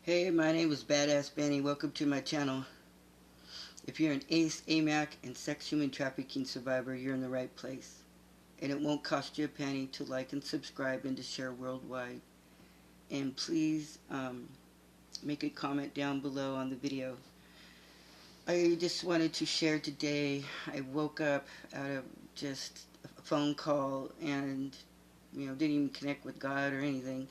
Hey, my name is Badass Benny. Welcome to my channel. If you're an ACE, AMAC, and sex human trafficking survivor, you're in the right place. And it won't cost you a penny to like and subscribe and to share worldwide. And please make a comment down below on the video. I just wanted to share today. I woke up out of just a phone call and didn't even connect with God or anything,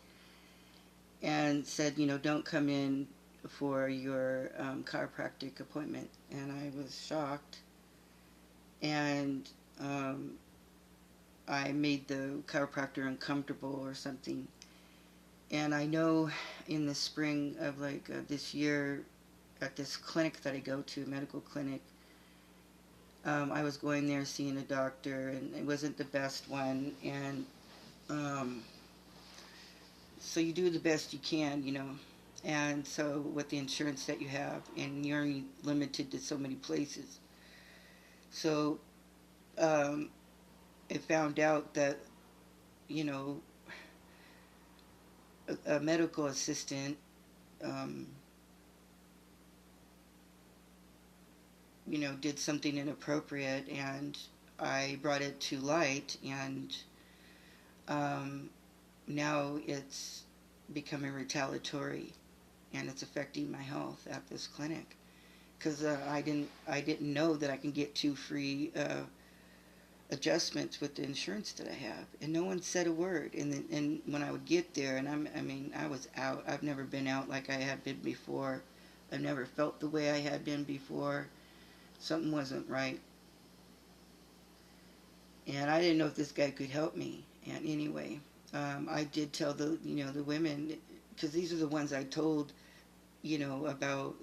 and said, don't come in for your chiropractic appointment. And I was shocked. And I made the chiropractor uncomfortable or something. And I know in the spring of this year, at this clinic that I go to, medical clinic, I was going there seeing a doctor, and it wasn't the best one. And so you do the best you can. And so with the insurance that you have, and you're only limited to so many places. So I found out that, you know, a medical assistant, did something inappropriate, and I brought it to light, and now it's becoming retaliatory, and it's affecting my health at this clinic, because I didn't know that I can get 2 free adjustments with the insurance that I have, and no one said a word. And when I would get there, and I was out. I've never been out like I had been before. I've never felt the way I had been before. Something wasn't right, and I didn't know if this guy could help me. And anyway, I did tell the women, because these are the ones I told, about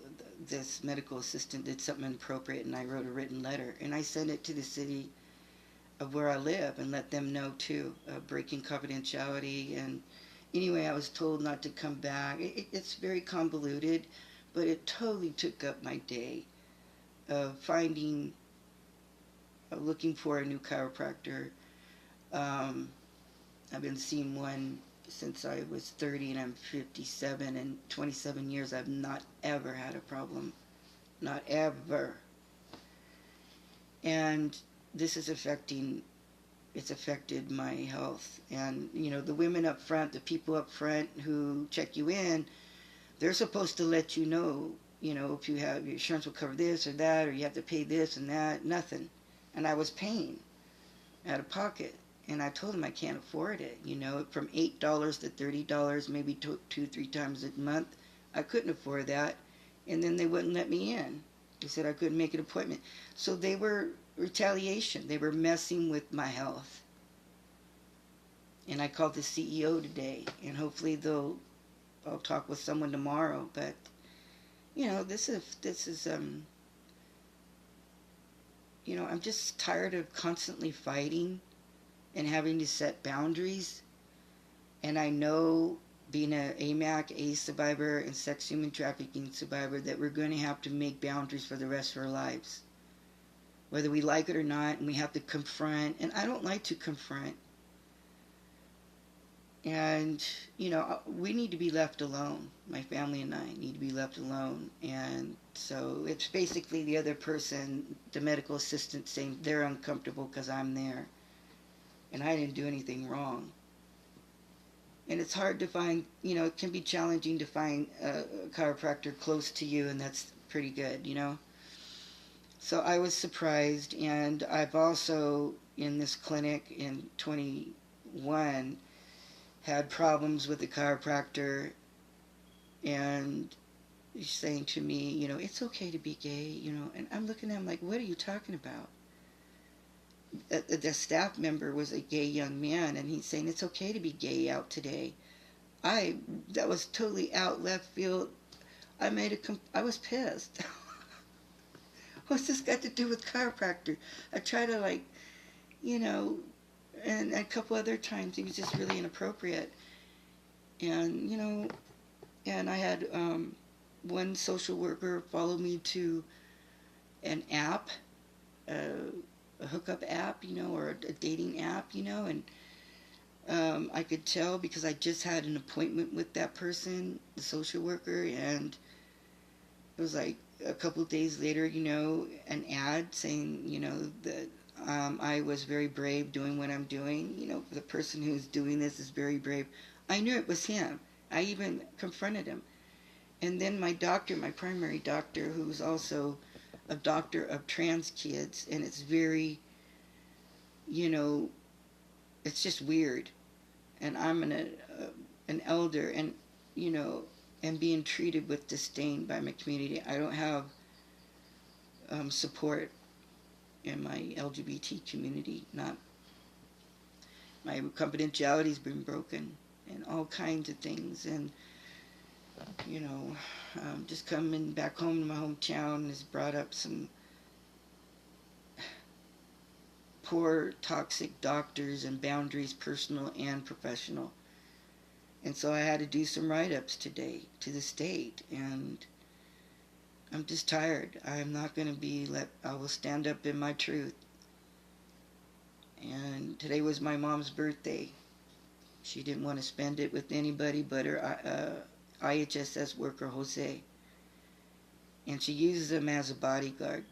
this medical assistant did something inappropriate, and I wrote a written letter, and I sent it to the city of where I live and let them know too, breaking confidentiality. And anyway, I was told not to come back. It's very convoluted, but it totally took up my day of looking for a new chiropractor. I've been seeing one since I was 30, and I'm 57, and 27 years I've not ever had a problem. Not ever. And this is it's affected my health. And the women up front, the people up front who check you in, they're supposed to let you know, if you have your insurance will cover this or that, or you have to pay this and that. Nothing. And I was paying out of pocket, and I told them I can't afford it. From $8 to $30, maybe 2-3 times a month. I couldn't afford that, and then they wouldn't let me in. They said I couldn't make an appointment. So they were retaliation. They were messing with my health. And I called the CEO today, and hopefully I'll talk with someone tomorrow. But this is I'm just tired of constantly fighting and having to set boundaries. And I know, being an AMAC, ACE survivor, and sex human trafficking survivor, that we're going to have to make boundaries for the rest of our lives, whether we like it or not. And we have to confront, and I don't like to confront. And we need to be left alone. My family and I need to be left alone. And so it's basically the other person, the medical assistant, saying they're uncomfortable because I'm there, and I didn't do anything wrong. And it's hard to find, it can be challenging to find a chiropractor close to you, and that's pretty good. So I was surprised. And I've also, in this clinic in 21, had problems with the chiropractor, and he's saying to me, it's okay to be gay, and I'm looking at him like, what are you talking about? The staff member was a gay young man, and he's saying it's okay to be gay out today. That was totally out left field. I was pissed. What's this got to do with chiropractor? I try to and a couple other times he was just really inappropriate. And and I had one social worker follow me to an app, a hookup app, or a dating app, and I could tell because I just had an appointment with that person, the social worker, and it was like a couple of days later, an ad saying, that I was very brave doing what I'm doing. The person who's doing this is very brave. I knew it was him. I even confronted him. And then my doctor, my primary doctor, who's also a doctor of trans kids, and it's very, it's just weird. And I'm an elder, and, and being treated with disdain by my community. I don't have support in my LGBT community. Not my confidentiality's been broken, and all kinds of things. And just coming back home to my hometown has brought up some poor, toxic doctors and boundaries, personal and professional. And so I had to do some write-ups today to the state, and I'm just tired. I'm not going to I will stand up in my truth. And today was my mom's birthday. She didn't want to spend it with anybody but her IHSS worker, Jose. And she uses him as a bodyguard.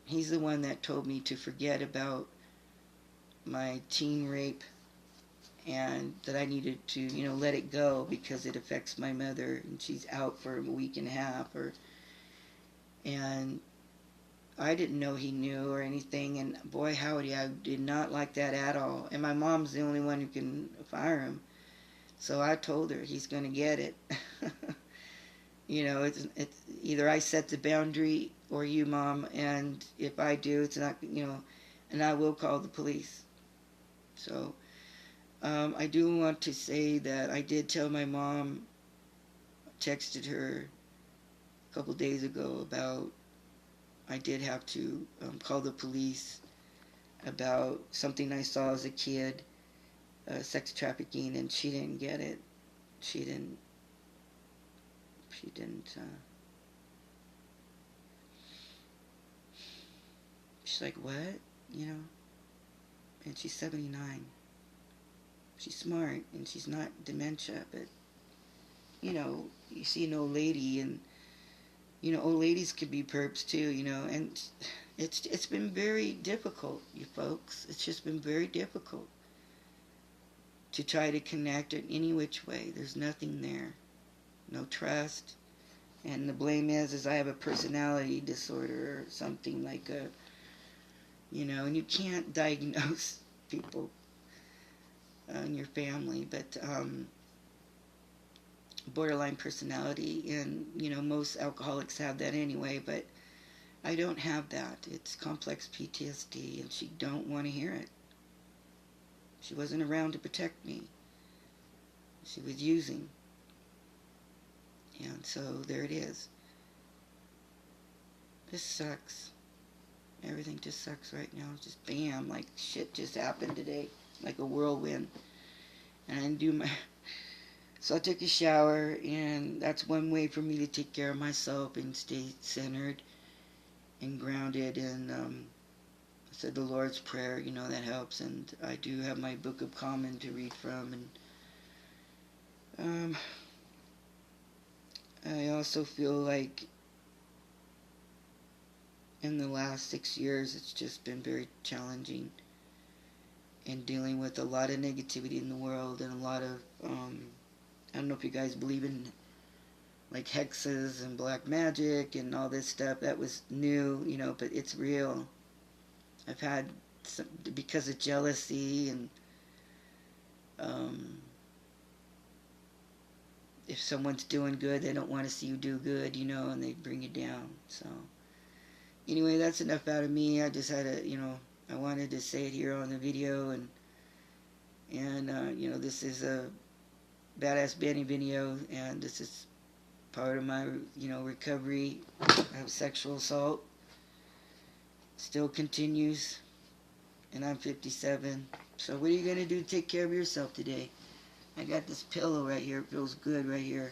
He's the one that told me to forget about my teen rape and that I needed to, let it go because it affects my mother, and she's out for a week and a half. And I didn't know he knew or anything, and boy howdy, I did not like that at all. And my mom's the only one who can fire him. So I told her he's going to get it. It's either I set the boundary or you, Mom, and if I do, it's not, and I will call the police. So I do want to say that I did tell my mom, texted her a couple days ago about I did have to call the police about something I saw as a kid, sex trafficking, and she didn't get it. She didn't, she's like, what? And she's 79. She's smart, and she's not dementia, but, you see an old lady, and, old ladies could be perps too, and it's been very difficult, you folks. It's just been very difficult to try to connect in any which way. There's nothing there. No trust. And the blame is I have a personality disorder or something like and you can't diagnose people in your family, but borderline personality, and most alcoholics have that anyway, but I don't have that. It's complex PTSD, and she don't want to hear it. She wasn't around to protect me. She was using. And so there it is. This sucks. Everything just sucks right now. Just bam, like shit just happened today. Like a whirlwind. And I didn't do my... So I took a shower, and that's one way for me to take care of myself and stay centered and grounded. And I said the Lord's Prayer, that helps. And I do have my Book of Common to read from. And I also feel like in the last 6 years, it's just been very challenging in dealing with a lot of negativity in the world, and a lot of, I don't know if you guys believe in like hexes and black magic and all this stuff. That was new, but it's real. I've had some, because of jealousy, and if someone's doing good, they don't want to see you do good, and they bring you down. So anyway, that's enough out of me. I just had to, I wanted to say it here on the video, and this is a Badass Benny video, and this is part of my, recovery of sexual assault. Still continues, and I'm 57. So what are you going to do to take care of yourself today? I got this pillow right here. It feels good right here.